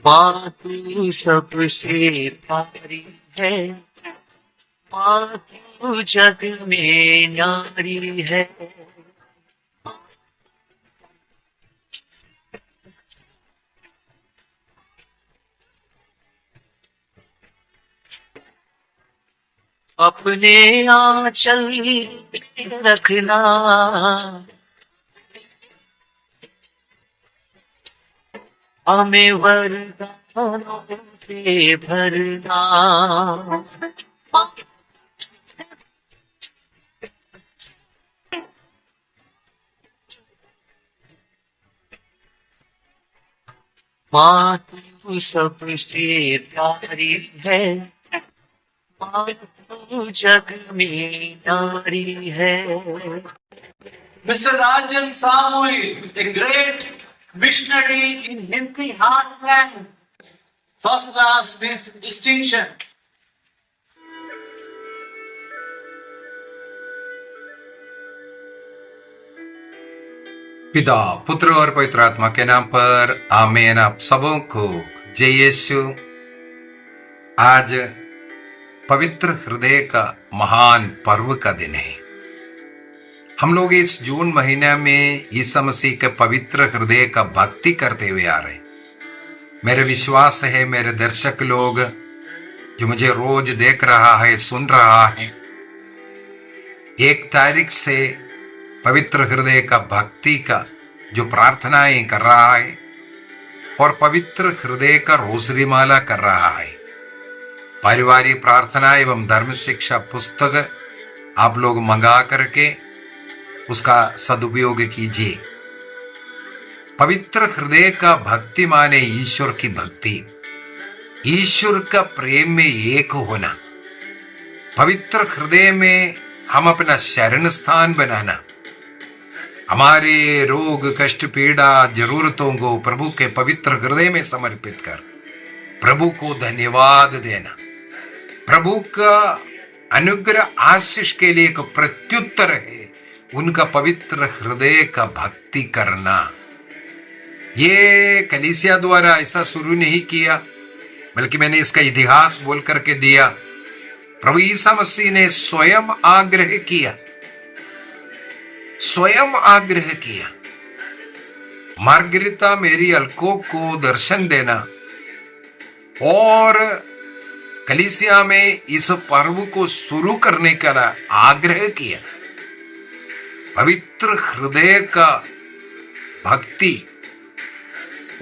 माँ तू सबसे प्यारी है, माँ तू जग में न्यारी है। अपने आंचल में रखना, हमें वरदानों से भरना। माँ तू सबसे प्यारी है, माँ तू जग में न्यारी है। Mr. Rajan Samuel, a great missionary in Hindi heartland, first class with distinction. पिता, पुत्र और पवित्र आत्मा के नाम पर आमीन। आप सबों को जय यीशु। आज पवित्र हृदय का महान पर्व का दिन है। हम लोग इस जून महीने में यीशु मसीह के पवित्र हृदय का भक्ति करते हुए आ रहे हैं। मेरे विश्वास है मेरे दर्शक लोग जो मुझे रोज देख रहा है, सुन रहा है, 1 तारीख से पवित्र हृदय का भक्ति का जो प्रार्थनाएं कर रहा है और पवित्र हृदय का रोजरी माला कर रहा है। पारिवारिक प्रार्थना एवं धर्म शिक्षा पुस्तक आप लोग मंगा करके उसका सदुपयोग कीजिए। पवित्र हृदय का भक्ति माने ईश्वर की भक्ति, ईश्वर का प्रेम में एक होना, पवित्र हृदय में हम अपना शरण स्थान बनाना, हमारे रोग कष्ट पीड़ा जरूरतों को प्रभु के पवित्र हृदय में समर्पित कर प्रभु को धन्यवाद देना, प्रभु का अनुग्रह आशीष के लिए एक प्रत्युत्तर है उनका पवित्र हृदय का भक्ति करना। ये कलीसिया द्वारा ऐसा शुरू नहीं किया, बल्कि मैंने इसका इतिहास बोल करके दिया। प्रभु ईसा मसीह ने स्वयं आग्रह किया, स्वयं आग्रह किया, मार्गरिता मेरी अलको को दर्शन देना और कलीसिया में इस पर्व को शुरू करने का आग्रह किया। पवित्र हृदय का भक्ति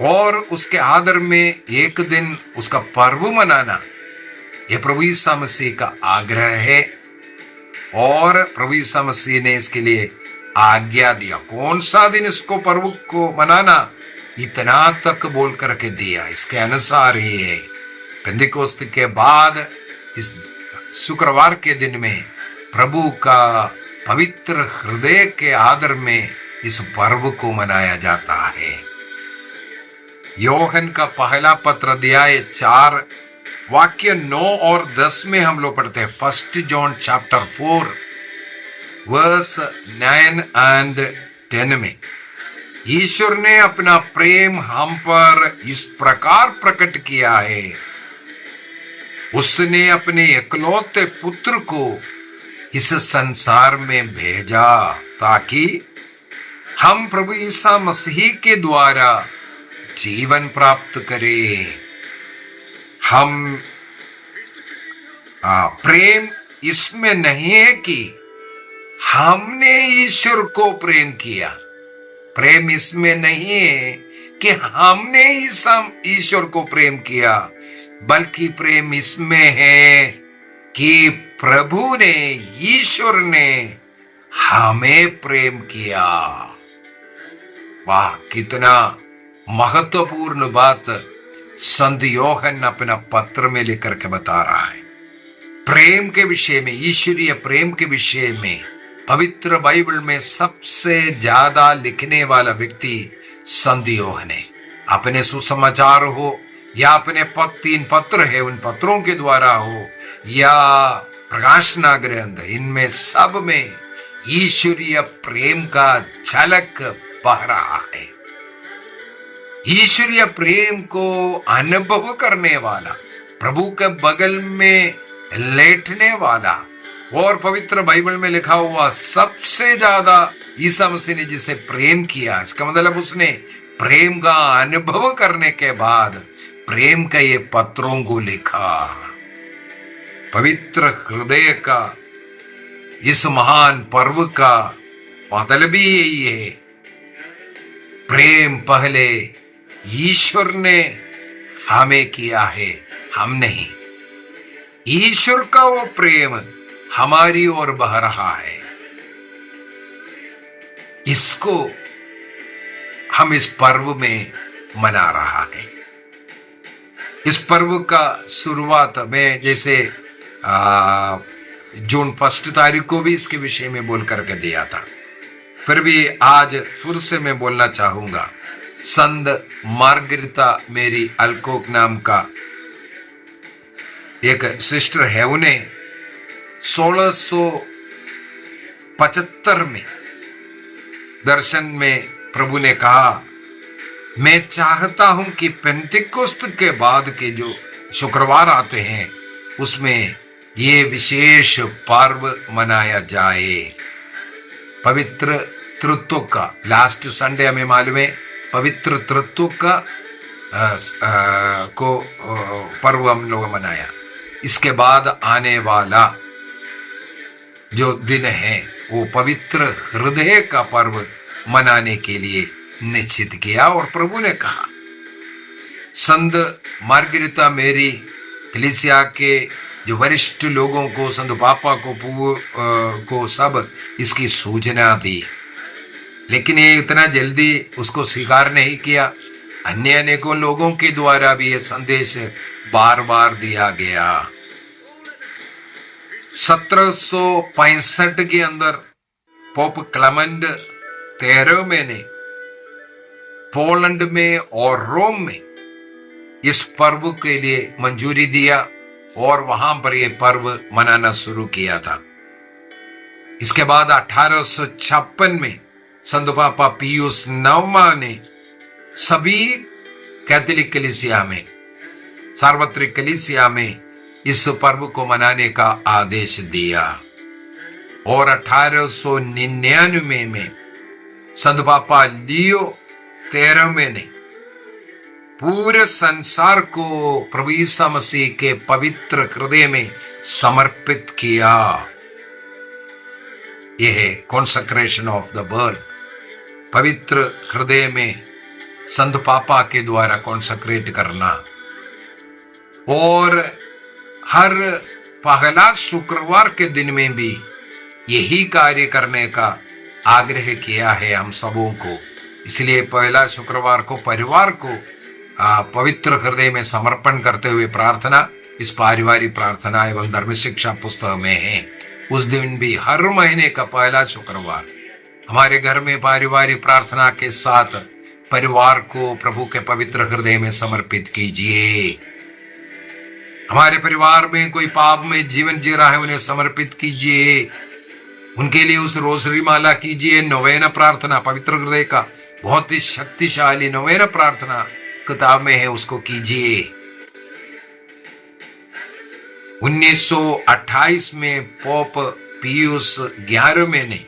और उसके आदर में एक दिन उसका पर्व मनाना, यह प्रभु ईसा मसीह का आग्रह है और प्रभु ईसा मसीह ने इसके लिए आज्ञा दिया। कौन सा दिन इसको पर्व को मनाना, इतना तक बोल करके दिया। इसके अनुसार ही है पेंतिकोस्त के बाद इस शुक्रवार के दिन में प्रभु का पवित्र हृदय के आदर में इस पर्व को मनाया जाता है। योहन का पहला पत्र अध्याय 4 वाक्य 9 और 10 में हम लोग पढ़ते हैं। 1 जॉन चैप्टर 4 वर्स 9 एंड 10 में ईश्वर ने अपना प्रेम हम पर इस प्रकार प्रकट किया है, उसने अपने इकलौते पुत्र को इस संसार में भेजा ताकि हम प्रभु ईसा मसीह के द्वारा जीवन प्राप्त करें। हम प्रेम इसमें नहीं है कि हमने ईश्वर को प्रेम किया, प्रेम इसमें नहीं है कि हमने ईश्वर को प्रेम किया, बल्कि प्रेम इसमें है कि प्रभु ने, ईश्वर ने हमें प्रेम किया। वाह, कितना महत्वपूर्ण बात संत योहन अपना पत्र में लिखकर के बता रहा है। प्रेम के विषय में, ईश्वरीय प्रेम के विषय में पवित्र बाइबल में सबसे ज्यादा लिखने वाला व्यक्ति संत योहन है। अपने सुसमाचार हो या अपने 3 पत्र है उन पत्रों के द्वारा हो या प्रकाशना ग्रंथ, इनमें सब में ईश्वरीय प्रेम का झलक बह रहा है। ईश्वरीय प्रेम को अनुभव करने वाला, प्रभु के बगल में लेटने वाला, और पवित्र बाइबल में लिखा हुआ सबसे ज्यादा ईसा मसीह ने जिसे प्रेम किया, इसका मतलब उसने प्रेम का अनुभव करने के बाद प्रेम का ये पत्रों को लिखा। पवित्र हृदय का इस महान पर्व का मतलब ही यही है, प्रेम पहले ईश्वर ने हमें किया है, हम नहीं। ईश्वर का वो प्रेम हमारी ओर बह रहा है, इसको हम इस पर्व में मना रहा है। इस पर्व का शुरुआत में जैसे जून 1 तारीख को भी इसके विषय में बोल करके दिया था, फिर भी आज फिर से मैं बोलना चाहूंगा। संत मार्गरिता मेरी अल्कोक नाम का एक सिस्टर है, उन्हें 1675 में दर्शन में प्रभु ने कहा, मैं चाहता हूं कि पेंतिकोस्त के बाद के जो शुक्रवार आते हैं उसमें ये विशेष पर्व मनाया जाए। पवित्र तृत्व का लास्ट संडे हमें मालूम है, पवित्र तृत्व का पर्व हम लोग मनाया। इसके बाद आने वाला जो दिन है वो पवित्र हृदय का पर्व मनाने के लिए निश्चित किया। और प्रभु ने कहा, संत मार्गरिता मेरी कलीसिया के जो वरिष्ठ लोगों को, संत पापा को सब इसकी सूचना दी, लेकिन ये इतना जल्दी उसको स्वीकार नहीं किया। अन्य अनेकों लोगों के द्वारा भी ये संदेश बार बार दिया गया। 1765 के अंदर पोप क्लेमेंट 13वें ने पोलैंड में और रोम में इस पर्व के लिए मंजूरी दिया और वहां पर यह पर्व मनाना शुरू किया था। इसके बाद 1856 में संत पापा पियूस 9वां ने सभी कैथोलिक कलीसिया में, सार्वत्रिक कलीसिया में इस पर्व को मनाने का आदेश दिया। और 1899 में संत पापा लियो 13वें ने पूरे संसार को प्रभु ईसा मसीह के पवित्र हृदय में समर्पित किया। यह है कॉन्सेक्रेशन ऑफ द वर्ल्ड, पवित्र हृदय में संत पापा के द्वारा कॉन्सेक्रेट करना। और हर पहला शुक्रवार के दिन में भी यही कार्य करने का आग्रह किया है हम सबों को। इसलिए पहला शुक्रवार को परिवार को पवित्र हृदय में समर्पण करते हुए प्रार्थना इस पारिवारिक प्रार्थना एवं धर्म शिक्षा पुस्तक में है। उस दिन भी हर महीने का पहला शुक्रवार हमारे घर में पारिवारिक प्रार्थना के साथ परिवार को प्रभु के पवित्र हृदय में समर्पित कीजिए। हमारे परिवार में कोई पाप में जीवन जी रहा है, उन्हें समर्पित कीजिए। उनके लिए उस रोजरी माला कीजिए। नोवेना प्रार्थना पवित्र हृदय का बहुत ही शक्तिशाली नोवेना प्रार्थना किताब में है, उसको कीजिए। 1928 में पोप पियूस 11वें ने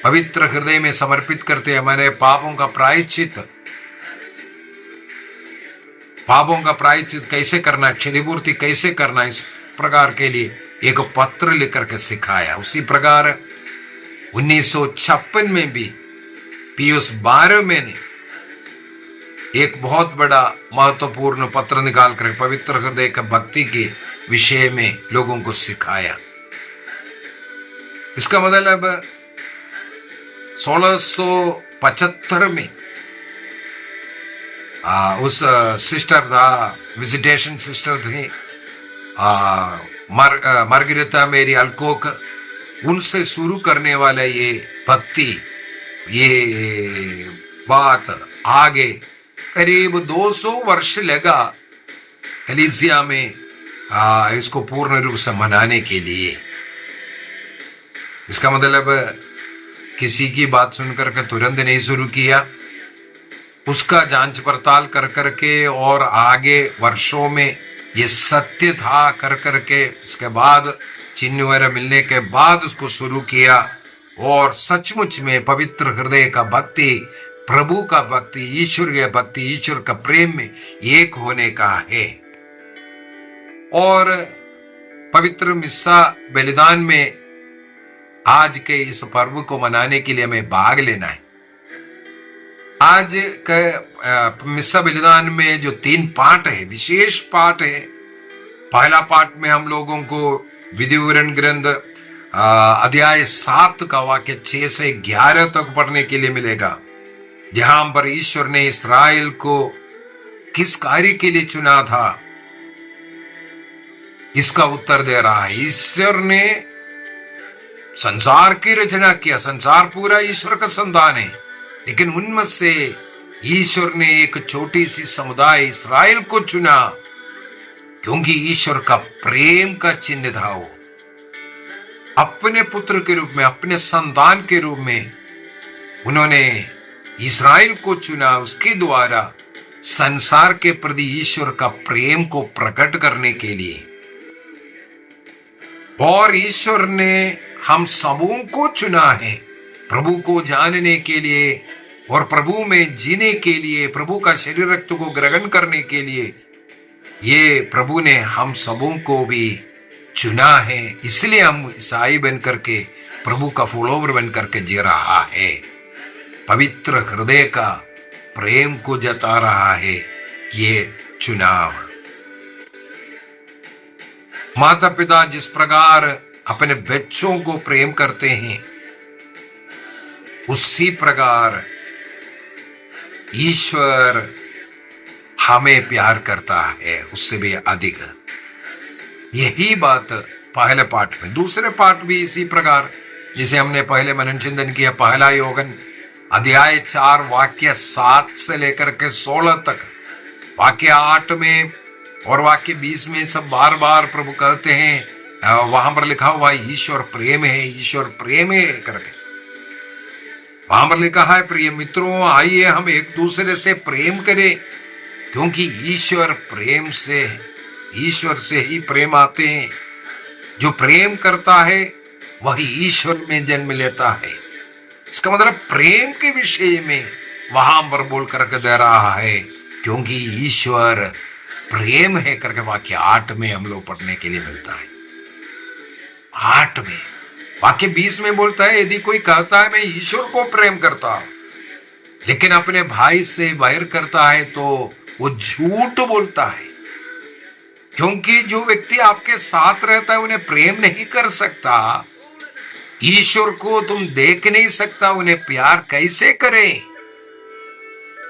पवित्र हृदय में समर्पित करते हमारे पापों का प्रायश्चित कैसे करना, क्षतिपूर्ति कैसे करना, इस प्रकार के लिए एक पत्र लिख करके सिखाया। उसी प्रकार 1956 में भी पियूस 12वें ने एक बहुत बड़ा महत्वपूर्ण पत्र निकाल कर पवित्र हृदय का भक्ति के विषय में लोगों को सिखाया। इसका मतलब 1675 में उस सिस्टर था, विजिटेशन सिस्टर थी मार्गरिता मेरी अल्कोक, उनसे शुरू करने वाला ये भक्ति, ये बात आगे करीब 200 वर्ष लगा कलीसिया में इसको पूर्ण रूप से मनाने के लिए। इसका मतलब किसी की बात सुनकर के तुरंत नहीं शुरू किया। उसका जांच पड़ताल कर करके और आगे वर्षों में ये सत्य था कर करके इसके बाद चिन्ह वगैरह मिलने के बाद उसको शुरू किया। और सचमुच में पवित्र हृदय का भक्ति, प्रभु का भक्ति, ईश्वर की भक्ति, ईश्वर का प्रेम में एक होने का है। और पवित्र मिस्सा बलिदान में आज के इस पर्व को मनाने के लिए हमें भाग लेना है। आज के मिस्सा बलिदान में जो 3 पाठ है, विशेष पाठ है। पहला पाठ में हम लोगों को विधि विवरण ग्रंथ अध्याय 7 का वाक्य 6 से 11 तक पढ़ने के लिए मिलेगा, जहां पर ईश्वर ने इस्राएल को किस कार्य के लिए चुना था, इसका उत्तर दे रहा है। ईश्वर ने संसार की रचना किया, संसार पूरा ईश्वर का संतान है, लेकिन उनमें से ईश्वर ने एक छोटी सी समुदाय इस्राएल को चुना, क्योंकि ईश्वर का प्रेम का चिन्ह था। वो अपने पुत्र के रूप में, अपने संतान के रूप में उन्होंने इस्राएल को चुना, उसके द्वारा संसार के प्रति ईश्वर का प्रेम को प्रकट करने के लिए। और ईश्वर ने हम सबों को चुना है प्रभु को जानने के लिए और प्रभु में जीने के लिए, प्रभु का शरीर रक्त को ग्रहण करने के लिए। ये प्रभु ने हम सबों को भी चुना है, इसलिए हम ईसाई बन करके, प्रभु का फॉलोवर बन करके जी रहा है। पवित्र हृदय का प्रेम को जता रहा है ये चुनाव। माता पिता जिस प्रकार अपने बच्चों को प्रेम करते हैं, उसी प्रकार ईश्वर हमें प्यार करता है, उससे भी अधिक। यही बात पहले पाठ में। दूसरे पाठ भी इसी प्रकार, जिसे हमने पहले मनन चिंतन किया, पहला योगन अध्याय 4 वाक्य 7 से लेकर के 16 तक, वाक्य 8 में और वाक्य 20 में सब बार बार प्रभु कहते हैं, वहां पर लिखा हुआ ईश्वर प्रेम है, ईश्वर प्रेम है करके। वहां पर लिखा है, प्रिय मित्रों आइए हम एक दूसरे से प्रेम करें, क्योंकि ईश्वर प्रेम से, ईश्वर से ही प्रेम आते हैं। जो प्रेम करता है वही ईश्वर में जन्म लेता है। इसका मतलब प्रेम के विषय में वहां पर बोल करके दे रहा है, क्योंकि ईश्वर प्रेम है करके वाक्य 8 में हम लोग पढ़ने के लिए मिलता है। 8 में वाक्य 20 में बोलता है, यदि कोई कहता है मैं ईश्वर को प्रेम करता हूं लेकिन अपने भाई से बैर करता है तो वो झूठ बोलता है, क्योंकि जो व्यक्ति आपके साथ रहता है उन्हें प्रेम नहीं कर सकता। ईश्वर को तुम देख नहीं सकता, उन्हें प्यार कैसे करें?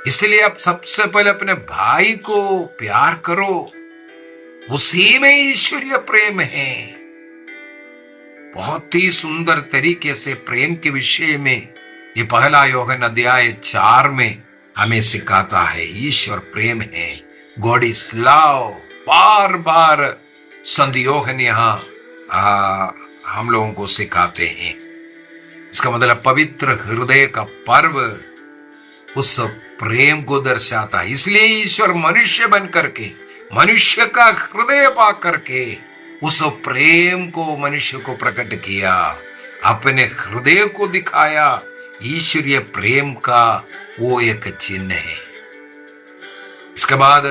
इसलिए अब सबसे पहले अपने भाई को प्यार करो, उसी में ईश्वरीय प्रेम है। बहुत ही सुंदर तरीके से प्रेम के विषय में ये पहला यूहन्ना अध्याय 4 में हमें सिखाता है। ईश्वर प्रेम है, गॉड इज लव। बार बार संत यूहन्ना यहाँ हम लोगों को सिखाते हैं। इसका मतलब पवित्र हृदय का पर्व उस प्रेम को दर्शाता है। इसलिए ईश्वर मनुष्य बन करके, मनुष्य का हृदय पा करके उस प्रेम को मनुष्य को प्रकट किया, अपने हृदय को दिखाया। ईश्वरीय प्रेम का वो एक चिन्ह है। इसके बाद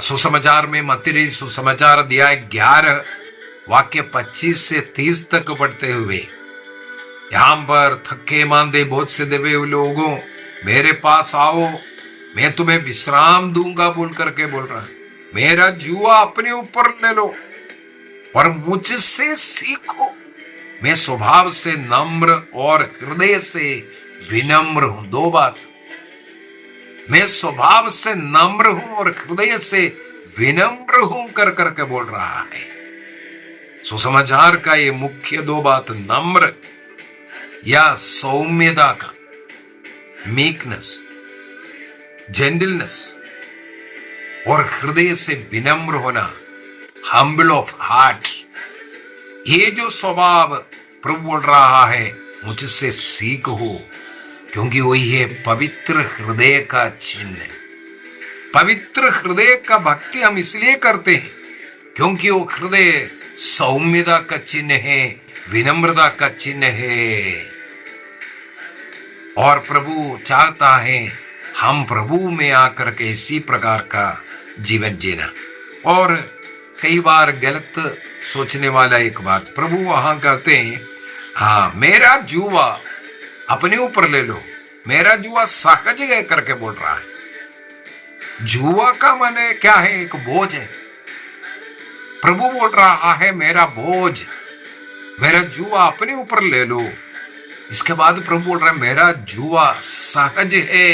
सुसमाचार में, मत्ती सुसमाचार अध्याय 11 वाक्य 25 से 30 तक पढ़ते हुए, यहां पर थके मांदे बहुत से दबे हुए लोगों मेरे पास आओ, मैं तुम्हें विश्राम दूंगा बोल करके बोल रहा है। मेरा जुआ अपने ऊपर ले लो और मुझसे सीखो, मैं स्वभाव से नम्र और हृदय से विनम्र हूं। 2 बात, मैं स्वभाव से नम्र हूं और हृदय से विनम्र हूं कर करके बोल रहा है। सुसमाचार का ये मुख्य 2 बात, नम्र या सौम्यता का, मीकनेस, जेंटलनेस, और हृदय से विनम्र होना, हम्बल ऑफ हार्ट। ये जो स्वभाव प्रभु बोल रहा है, मुझसे सीखो, क्योंकि वही है पवित्र हृदय का चिन्ह। पवित्र हृदय का भक्ति हम इसलिए करते हैं क्योंकि वो हृदय सौम्यता का चिन्ह है, विनम्रता का चिन्ह है। और प्रभु चाहता है हम प्रभु में आकर के इसी प्रकार का जीवन जीना। और कई बार गलत सोचने वाला एक बात, प्रभु वहां कहते हैं हाँ मेरा जुआ अपने ऊपर ले लो, मेरा जुआ सहज है करके बोल रहा है। जुआ का माने क्या है? एक बोझ है। प्रभु बोल रहा है मेरा बोझ, मेरा जुआ अपने ऊपर ले लो। इसके बाद प्रभु बोल रहा है मेरा जुआ सहज है।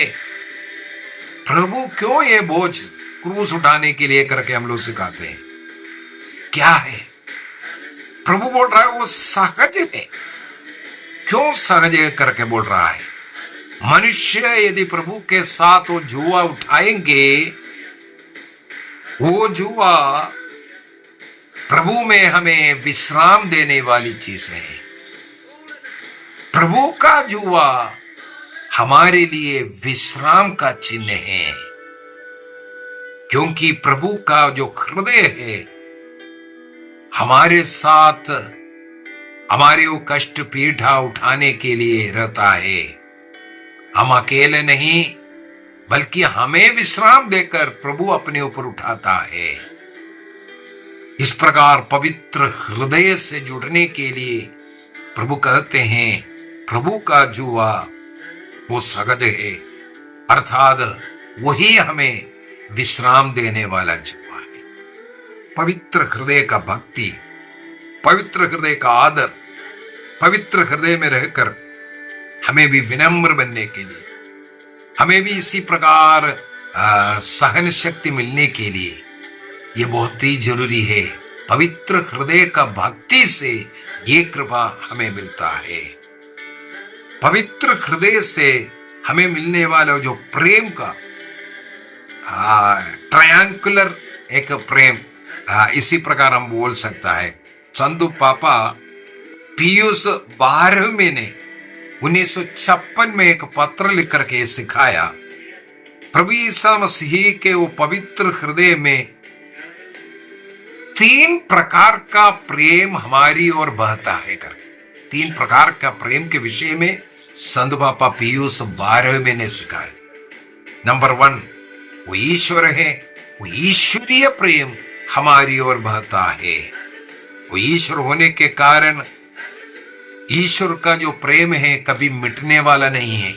प्रभु क्यों ये बोझ क्रूस उठाने के लिए करके हम लोग सिखाते हैं? क्या है? प्रभु बोल रहा है वो सहज है। क्यों सहज है करके बोल रहा है? मनुष्य यदि प्रभु के साथ वो जुआ उठाएंगे, वो जुआ प्रभु में हमें विश्राम देने वाली चीज है। प्रभु का जुआ हमारे लिए विश्राम का चिन्ह है, क्योंकि प्रभु का जो हृदय है हमारे साथ हमारे वो कष्ट पीठा उठाने के लिए रहता है। हम अकेले नहीं बल्कि हमें विश्राम देकर प्रभु अपने ऊपर उठाता है। इस प्रकार पवित्र हृदय से जुड़ने के लिए प्रभु कहते हैं प्रभु का जुआ वो सहज है, अर्थात वही हमें विश्राम देने वाला जुआ है। पवित्र हृदय का भक्ति, पवित्र हृदय का आदर, पवित्र हृदय में रहकर हमें भी विनम्र बनने के लिए, हमें भी इसी प्रकार सहन शक्ति मिलने के लिए ये बहुत ही जरूरी है। पवित्र हृदय का भक्ति से ये कृपा हमें मिलता है। पवित्र हृदय से हमें मिलने वाला जो प्रेम का ट्रायंगुलर एक प्रेम, इसी प्रकार हम बोल सकता है। चंदू पापा पियूष 12वें ने 1956 में एक पत्र लिख करके सिखाया, प्रभु ईसा मसीह के वो पवित्र हृदय में 3 प्रकार का प्रेम हमारी ओर बहता है करके 3 प्रकार का प्रेम के विषय में संत पापा पियूष 12वें ने सिखाया। नंबर 1 वो ईश्वर है, वो ईश्वरीय प्रेम हमारी ओर बहता है। वो ईश्वर होने के कारण ईश्वर का जो प्रेम है कभी मिटने वाला नहीं है।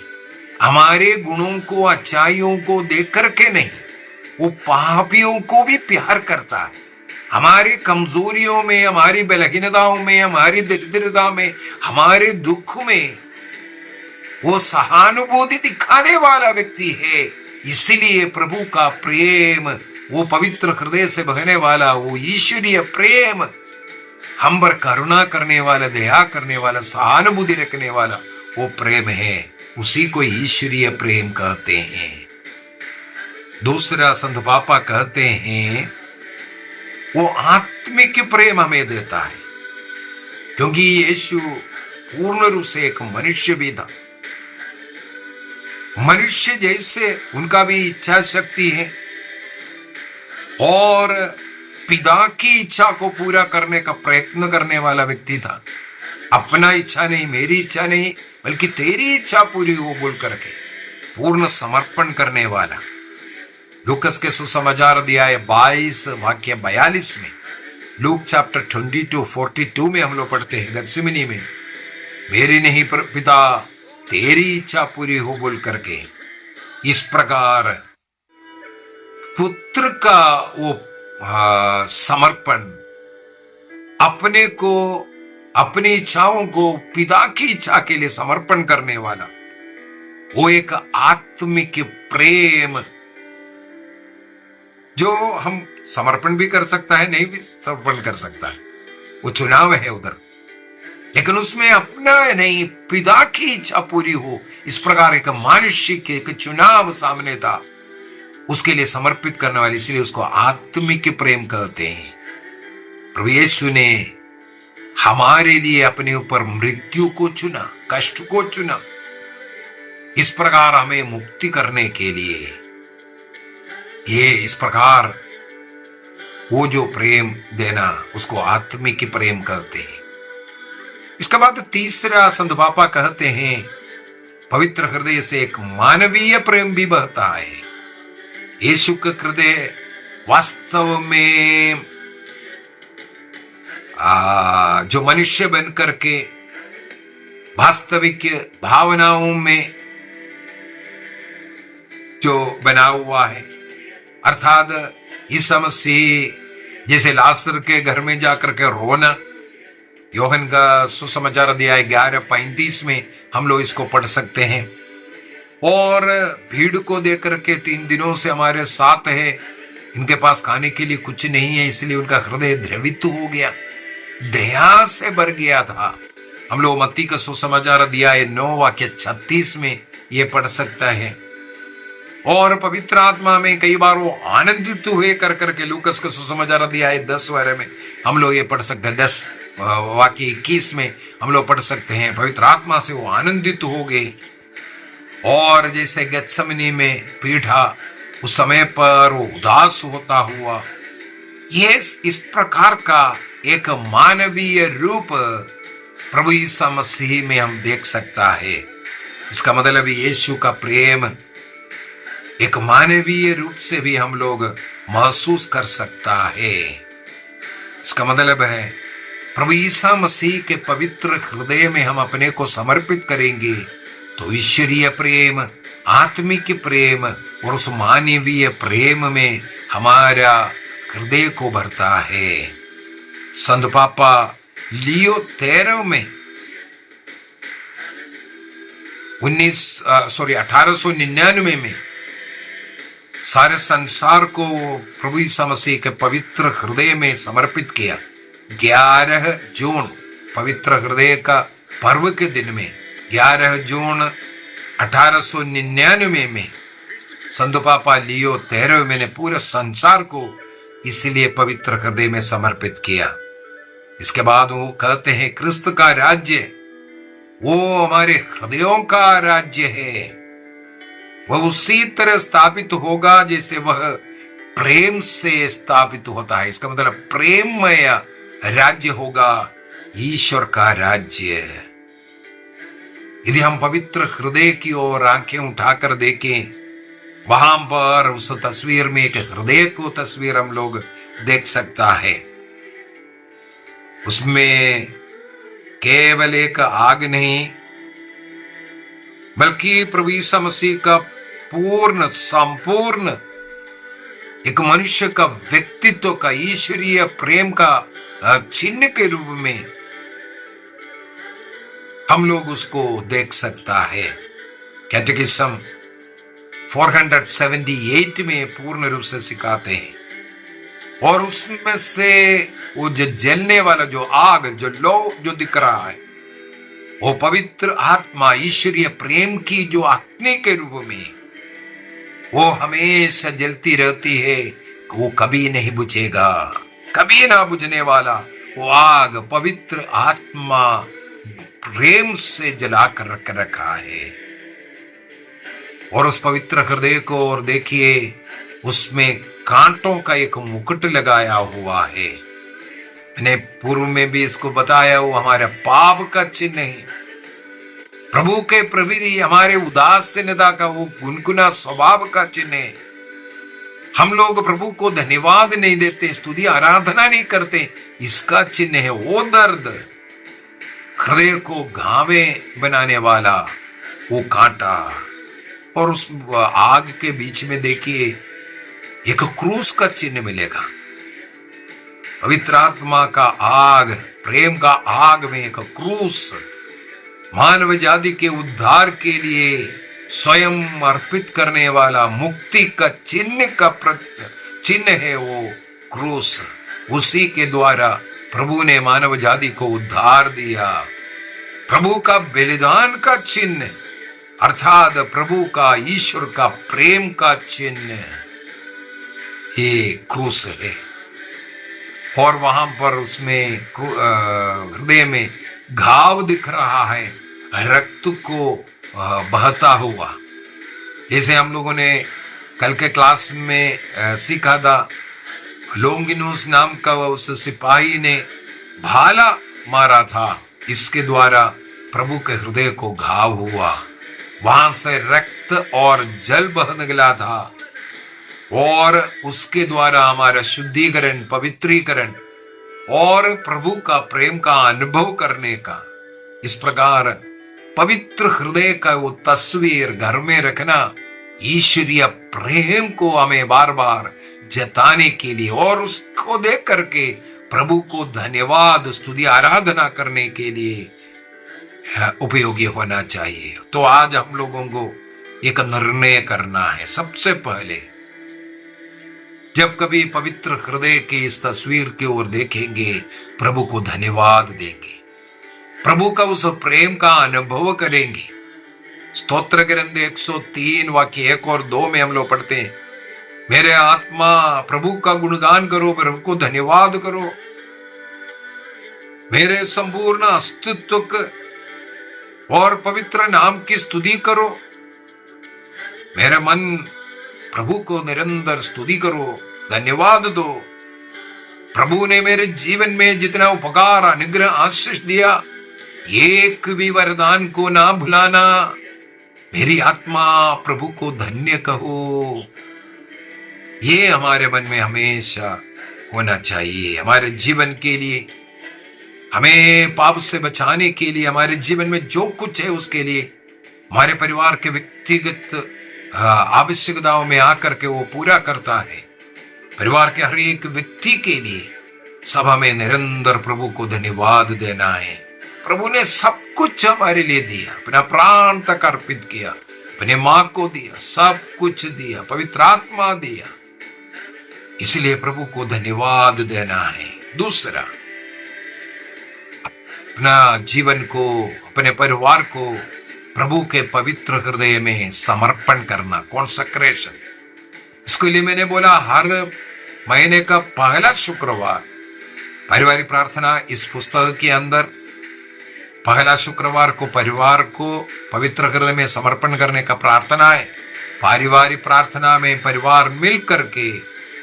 हमारे गुणों को, अच्छाइयों को देख करके नहीं, वो पापियों को भी प्यार करता है। हमारी कमजोरियों में, हमारी बलहीनताओं में, हमारी दरिद्रता में, हमारे दुख में वो सहानुभूति दिखाने वाला व्यक्ति है। इसलिए प्रभु का प्रेम, वो पवित्र हृदय से बहने वाला वो ईश्वरीय प्रेम, हम पर करुणा करने वाला, दया करने वाला, सहानुभूति रखने वाला वो प्रेम है। उसी को ईश्वरीय प्रेम कहते हैं। दूसरा संत पापा कहते हैं वो आत्मिक प्रेम हमें देता है, क्योंकि यीशु पूर्ण रूप से एक मनुष्य भी था। मनुष्य जैसे उनका भी इच्छा शक्ति है और पिता की इच्छा को पूरा करने का प्रयत्न करने वाला व्यक्ति था। अपना इच्छा नहीं, मेरी इच्छा नहीं, बल्कि तेरी इच्छा पूरी हो बोल करके पूर्ण समर्पण करने वाला। लूकस के सुसमाचार अध्याय 22 वाक्य 42 में, लूक चैप्टर 22:42 में हम लोग पढ़ते हैं गत्सेमनी में, मेरी नहीं पर पिता तेरी इच्छा पूरी हो बोल करके। इस प्रकार पुत्र का वो समर्पण, अपने को, अपनी इच्छाओं को पिता की इच्छा के लिए समर्पण करने वाला वो एक आत्मिक प्रेम, जो हम समर्पण भी कर सकता है, नहीं भी समर्पण कर सकता है, वो चुनाव है उधर, लेकिन उसमें अपना नहीं, पिता की इच्छा पूरी हो, इस प्रकार एक मानुषिक एक चुनाव सामने था, उसके लिए समर्पित करने वाले, इसलिए उसको आत्मिक प्रेम कहते हैं। प्रभु यीशु ने हमारे लिए अपने ऊपर मृत्यु को चुना, कष्ट को चुना, इस प्रकार हमें मुक्ति करने के लिए ये इस प्रकार वो जो प्रेम देना उसको आत्मिक प्रेम कहते हैं। इसके बाद तीसरा संत पापा कहते हैं पवित्र हृदय से एक मानवीय प्रेम भी बहता है। यीशु का हृदय वास्तव में जो मनुष्य बन करके वास्तविक भावनाओं में जो बना हुआ है, अर्थात ईसा मसीह जैसे लाजर के घर में जाकर के रोना, योहन का सुसमाचार अध्याय 11:35 में हम लोग इसको पढ़ सकते हैं। और भीड़ को देख करके 3 दिनों से हमारे साथ है, इनके पास खाने के लिए कुछ नहीं है, इसलिए उनका हृदय द्रवित हो गया, दया से भर गया था। हम लोग मत्ती का सुसमाचार अध्याय 9:36 में ये पढ़ सकता है। और पवित्र आत्मा में कई बार वो आनंदित हुए कर करके लूकस का सुसमाचार अध्याय 10 में हम लोग ये पढ़ सकते हैं। 10:21 में हम लोग पढ़ सकते हैं पवित्र आत्मा से वो आनंदित हो गए। और जैसे गत्समनी में पीठा उस समय पर वो उदास होता हुआ, ये इस प्रकार का एक मानवीय रूप प्रभु यीशु मसीह में हम देख सकता है। इसका मतलब यीशु का प्रेम एक मानवीय रूप से भी हम लोग महसूस कर सकता है। इसका मतलब है प्रभु यीशु मसीह के पवित्र हृदय में हम अपने को समर्पित करेंगे तो ईश्वरीय प्रेम, आत्मिक प्रेम और उस मानवीय प्रेम में हमारा हृदय को भरता है। संत पापा लियो 13 में 1899 में सारे संसार को प्रभु यीशु मसीह के पवित्र हृदय में समर्पित किया। 11 जून पवित्र हृदय का पर्व के दिन में 11 जून 1899 में संत पापा लियो 13 ने पूरे संसार को इसलिए पवित्र हृदय में समर्पित किया। इसके बाद वो कहते हैं क्रिस्त का राज्य वो हमारे हृदयों का राज्य है, वह उसी तरह स्थापित होगा जैसे वह प्रेम से स्थापित होता है। इसका मतलब प्रेममय राज्य होगा ईश्वर का राज्य। यदि हम पवित्र हृदय की ओर आंखें उठाकर देखें, वहां पर उस तस्वीर में एक हृदय को तस्वीर हम लोग देख सकता है। उसमें केवल एक आग नहीं बल्कि प्रभु यीशु मसीह का पूर्ण संपूर्ण एक मनुष्य का व्यक्तित्व का ईश्वरीय प्रेम का चिन्ह के रूप में हम लोग उसको देख सकता है। कैटेकिज्म 478 में पूर्ण रूप से सिखाते हैं। और उसमें से वो जो जलने वाला जो आग जो लो जो दिख रहा है वो पवित्र आत्मा ईश्वरीय प्रेम की जो अग्नि के रूप में वो हमेशा जलती रहती है, वो कभी नहीं बुझेगा, कभी ना बुझने वाला वो आग पवित्र आत्मा प्रेम से जला कर रख रखा है। और उस पवित्र हृदय को और देखिए उसमें कांटों का एक मुकुट लगाया हुआ है। मैंने पूर्व में भी इसको बताया, वो हमारे पाप का चिन्ह है। प्रभु के प्रति हमारे उदासीनता का वो गुनगुना स्वभाव का चिन्ह है। हम लोग प्रभु को धन्यवाद नहीं देते, स्तुति आराधना नहीं करते, इसका चिन्ह है वो दर्द, हृदय को घावे बनाने वाला वो कांटा। और उस आग के बीच में देखिए एक क्रूस का चिन्ह मिलेगा। पवित्र आत्मा का आग, प्रेम का आग में एक क्रूस मानव जाति के उद्धार के लिए स्वयं अर्पित करने वाला मुक्ति का चिन्ह का चिन्ह है वो क्रूस। उसी के द्वारा प्रभु ने मानव जाति को उद्धार दिया। प्रभु का बलिदान का चिन्ह अर्थात प्रभु का ईश्वर का प्रेम का चिन्ह ये क्रूस है। और वहां पर उसमें हृदय में घाव दिख रहा है, रक्त को बहता हुआ। जैसे हम लोगों ने कल के क्लास में सीखा था, लोंगिनोस नाम का उस सिपाही ने भाला मारा था, इसके द्वारा प्रभु के हृदय को घाव हुआ, वहां से रक्त और जल बह निकला था, और उसके द्वारा हमारा शुद्धिकरण, पवित्रीकरण और प्रभु का प्रेम का अनुभव करने का। इस प्रकार पवित्र हृदय का वो तस्वीर घर में रखना ईश्वरीय प्रेम को हमें बार बार जताने के लिए और उसको देख करके प्रभु को धन्यवाद, स्तुति, आराधना करने के लिए उपयोगी होना चाहिए। तो आज हम लोगों को एक निर्णय करना है। सबसे पहले जब कभी पवित्र हृदय के इस तस्वीर की ओर देखेंगे, प्रभु को धन्यवाद देंगे, प्रभु का उस प्रेम का अनुभव करेंगे। स्तोत्र ग्रंथ 103 वाक्य 1 और 2 में हम लोग पढ़ते हैं, मेरे आत्मा प्रभु का गुणगान करो, प्रभु को धन्यवाद करो, मेरे संपूर्ण अस्तित्व और पवित्र नाम की स्तुति करो, मेरे मन प्रभु को निरंतर स्तुति करो, धन्यवाद दो। प्रभु ने मेरे जीवन में जितना उपकार, अनुग्रह, आशीष दिया, एक भी वरदान को ना भुलाना। मेरी आत्मा प्रभु को धन्य कहो। ये हमारे मन में हमेशा होना चाहिए। हमारे जीवन के लिए, हमें पाप से बचाने के लिए, हमारे जीवन में जो कुछ है उसके लिए, हमारे परिवार के व्यक्तिगत आवश्यकताओं में आकर के वो पूरा करता है। परिवार के हर एक व्यक्ति के लिए सब हमें निरंतर प्रभु को धन्यवाद देना है। प्रभु ने सब कुछ हमारे लिए दिया, अपना प्राण तक अर्पित किया, अपने मां को दिया, सब कुछ दिया, पवित्र आत्मा दिया, इसलिए प्रभु को धन्यवाद देना है। दूसरा, अपना जीवन को, अपने परिवार को प्रभु के पवित्र हृदय में समर्पण करना, कॉन्सेक्रेशन। इसके लिए मैंने बोला हर महीने का पहला शुक्रवार पारिवारिक प्रार्थना, इस पुस्तक के अंदर पहला शुक्रवार को परिवार को पवित्र हृदय में समर्पण करने का प्रार्थना है। पारिवारिक प्रार्थना में परिवार मिल करके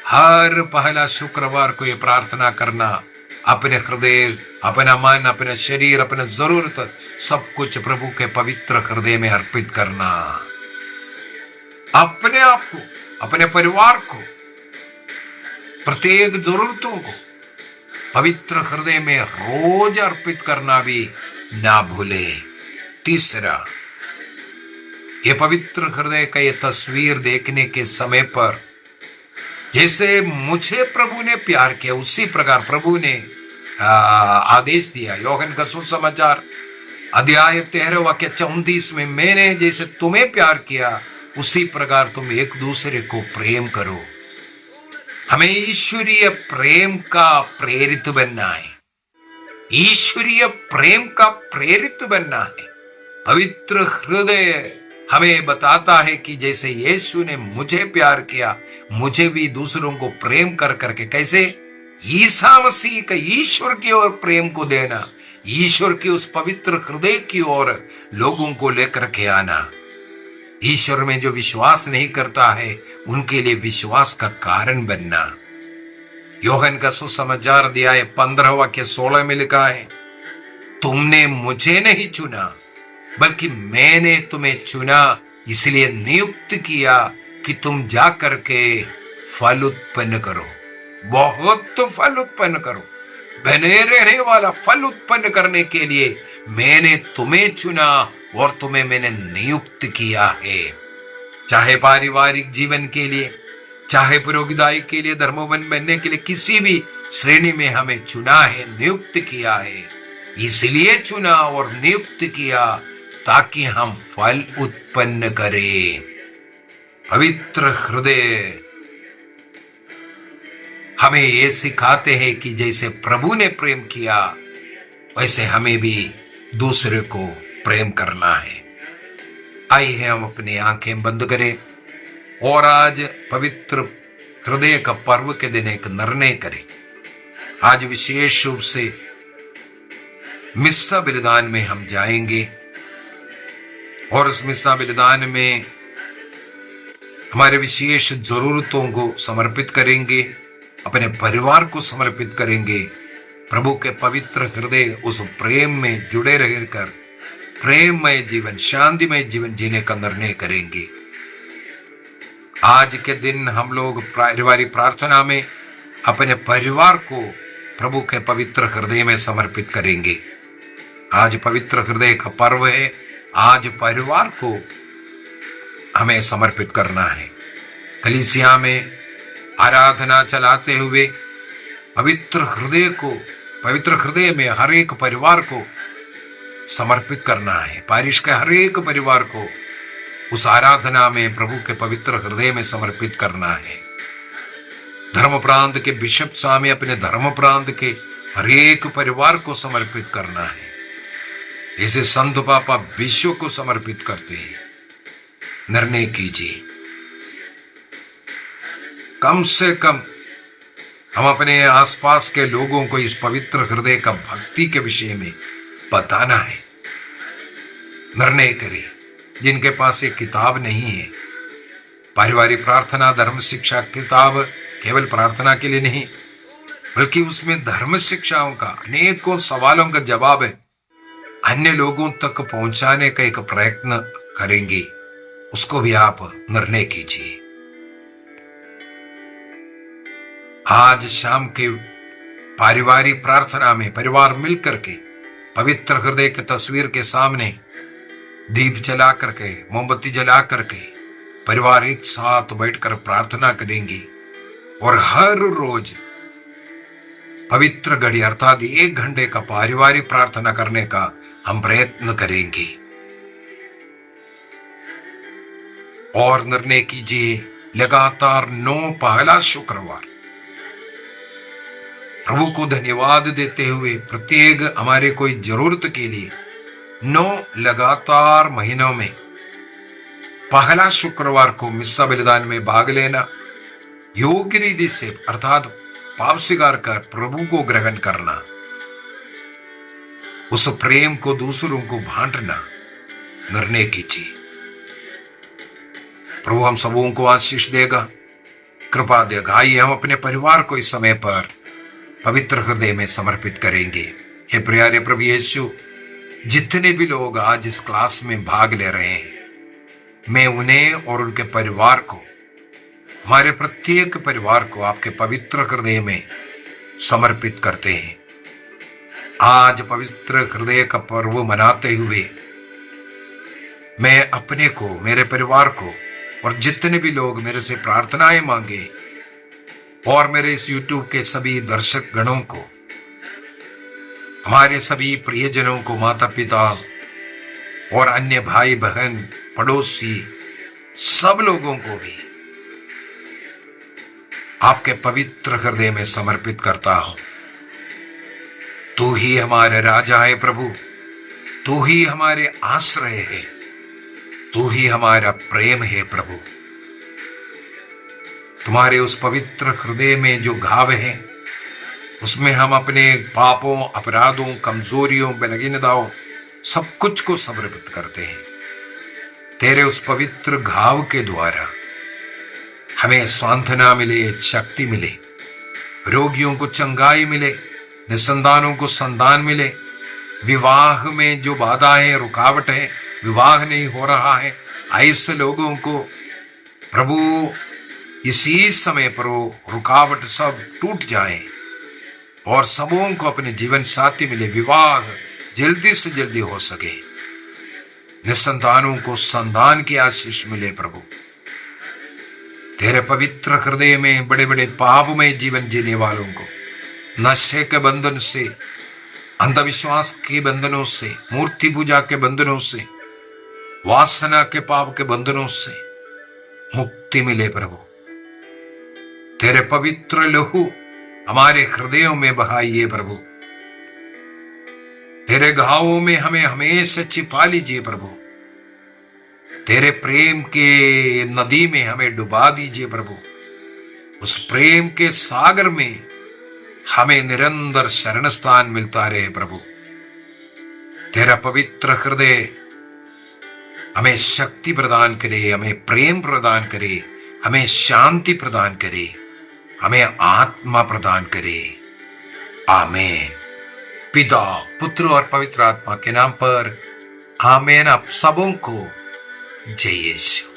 हर पहला शुक्रवार को ये प्रार्थना करना, अपने हृदय, अपना मन, अपना शरीर, अपना जरूरत सब कुछ प्रभु के पवित्र हृदय में अर्पित करना। अपने आप को, अपने परिवार को, प्रत्येक जरूरतों को पवित्र हृदय में रोज अर्पित करना भी ना भूले। तीसरा, ये पवित्र हृदय का ये तस्वीर देखने के समय पर जैसे मुझे प्रभु ने प्यार किया, उसी प्रकार प्रभु ने आदेश दिया। यूहन्ना का सुसमाचार अध्याय 13 वाक्य 34 में, मैंने जैसे तुम्हें प्यार किया उसी प्रकार तुम एक दूसरे को प्रेम करो। हमें ईश्वरीय प्रेम का प्रेरित बनना है, ईश्वरीय प्रेम का प्रेरित बनना है। पवित्र हृदय हमें बताता है कि जैसे यीशु ने मुझे प्यार किया, मुझे भी दूसरों को प्रेम कर करके, कैसे ईसा मसीह का ईश्वर की ओर प्रेम को देना, ईश्वर की उस पवित्र हृदय की ओर लोगों को लेकर के आना। ईश्वर में जो विश्वास नहीं करता है उनके लिए विश्वास का कारण बनना। यूहन्ना का सुसमाचार अध्याय 15 वाक्य 16 में लिखा है, तुमने मुझे नहीं चुना बल्कि मैंने तुम्हें चुना, इसलिए नियुक्त किया कि तुम जा करके फल उत्पन्न करो, बहुत फल उत्पन्न करो। बने रहने वाला फल उत्पन्न करने के लिए मैंने तुम्हें चुना और तुम्हें मैंने नियुक्त किया है। चाहे पारिवारिक जीवन के लिए, चाहे पुरोहिताई के लिए, धर्मोबन बनने के लिए, किसी भी श्रेणी में हमें चुना है, नियुक्त किया है। इसलिए चुना और नियुक्त किया ताकि हम फल उत्पन्न करें। पवित्र हृदय हमें ये सिखाते हैं कि जैसे प्रभु ने प्रेम किया वैसे हमें भी दूसरे को प्रेम करना है। आइए हम अपनी आंखें बंद करें और आज पवित्र हृदय का पर्व के दिन एक निर्णय करें। आज विशेष रूप से मिस्सा बलिदान में हम जाएंगे और उस मिसा बलिदान में हमारे विशेष जरूरतों को समर्पित करेंगे, अपने परिवार को समर्पित करेंगे। प्रभु के पवित्र हृदय उस प्रेम में जुड़े रहकर प्रेममय जीवन, शांतिमय जीवन जीने का निर्णय करेंगे। आज के दिन हम लोग पारिवारिक प्रार्थना में अपने परिवार को प्रभु के पवित्र हृदय में समर्पित करेंगे। आज पवित्र हृदय का पर्व है। आज परिवार को हमें समर्पित करना है। कलीसिया में आराधना चलाते हुए पवित्र हृदय में हर एक परिवार को समर्पित करना है। पारिश के हर एक परिवार को उस आराधना में प्रभु के पवित्र हृदय में समर्पित करना है। धर्म प्रांत के बिशप स्वामी अपने धर्म प्रांत के हर एक परिवार को समर्पित करना है। इसे संत पापा विश्व को समर्पित करते हैं। निर्णय कीजिए, कम से कम हम अपने आसपास के लोगों को इस पवित्र हृदय का भक्ति के विषय में बताना है। निर्णय करें। जिनके पास एक किताब नहीं है, पारिवारिक प्रार्थना धर्म शिक्षा किताब केवल प्रार्थना के लिए नहीं, बल्कि उसमें धर्म शिक्षाओं का अनेकों सवालों का जवाब है, अन्य लोगों तक पहुंचाने का एक प्रयत्न करेंगे। उसको भी आप निर्णय कीजिए। आज शाम के पारिवारिक प्रार्थना में परिवार मिलकर के पवित्र हृदय की तस्वीर के सामने दीप जला करके, मोमबत्ती जला करके परिवार एक साथ बैठकर प्रार्थना करेंगे और हर रोज पवित्र घड़ी अर्थात 1 घंटे का पारिवारिक प्रार्थना करने का हम प्रयत्न करेंगे। और निर्णय कीजिए, लगातार 9 पहला शुक्रवार प्रभु को धन्यवाद देते हुए प्रत्येक हमारे कोई जरूरत के लिए 9 लगातार महीनों में पहला शुक्रवार को मिस्सा बलिदान में भाग लेना, योग्य रीति से अर्थात पाप स्वीकार कर प्रभु को ग्रहण करना, उस प्रेम को दूसरों को बांटना। निर्णय कीजिए। प्रभु हम सबों को आशीष देगा, कृपा देगा। आइए हम अपने परिवार को इस समय पर पवित्र हृदय में समर्पित करेंगे। हे प्यारे प्रभु यीशु, जितने भी लोग आज इस क्लास में भाग ले रहे हैं, मैं उन्हें और उनके परिवार को, हमारे प्रत्येक परिवार को आपके पवित्र हृदय में समर्पित करते हैं। आज पवित्र हृदय का पर्व मनाते हुए मैं अपने को, मेरे परिवार को और जितने भी लोग मेरे से प्रार्थनाएं मांगे और मेरे इस YouTube के सभी दर्शक गणों को, हमारे सभी प्रियजनों को, माता पिता और अन्य भाई बहन पड़ोसी सब लोगों को भी आपके पवित्र हृदय में समर्पित करता हूं। तू ही हमारे राजा है प्रभु, तू ही हमारे आश्रय है, तू ही हमारा प्रेम है प्रभु। तुम्हारे उस पवित्र हृदय में जो घाव है, उसमें हम अपने पापों, अपराधों, कमजोरियों, बलहीनताओं सब कुछ को समर्पित करते हैं। तेरे उस पवित्र घाव के द्वारा हमें सांत्वना मिले, शक्ति मिले, रोगियों को चंगाई मिले, निसंतानों को संतान मिले, विवाह में जो बाधा है, रुकावट है, विवाह नहीं हो रहा है, ऐसे लोगों को प्रभु इसी समय पर रुकावट सब टूट जाए और सबों को अपने जीवन साथी मिले, विवाह जल्दी से जल्दी हो सके, निसंतानों को संतान की आशीष मिले। प्रभु तेरे पवित्र हृदय में बड़े बड़े पाप में जीवन जीने वालों को नशे के बंधन से, अंधविश्वास के बंधनों से, मूर्ति पूजा के बंधनों से, वासना के पाप के बंधनों से मुक्ति मिले। प्रभु तेरे पवित्र लहू हमारे हृदयों में बहाइए। प्रभु तेरे घावों में हमें हमेशा छिपा लीजिए। प्रभु तेरे प्रेम के नदी में हमें डुबा दीजिए। प्रभु उस प्रेम के सागर में हमें निरंतर शरण स्थान मिलता रहे। प्रभु तेरा पवित्र हृदय हमें शक्ति प्रदान करे, हमें प्रेम प्रदान करे, हमें शांति प्रदान करे, हमें आत्मा प्रदान करे। आमीन। पिता, पुत्र और पवित्र आत्मा के नाम पर आमीन। आप सबों को जय यीशु।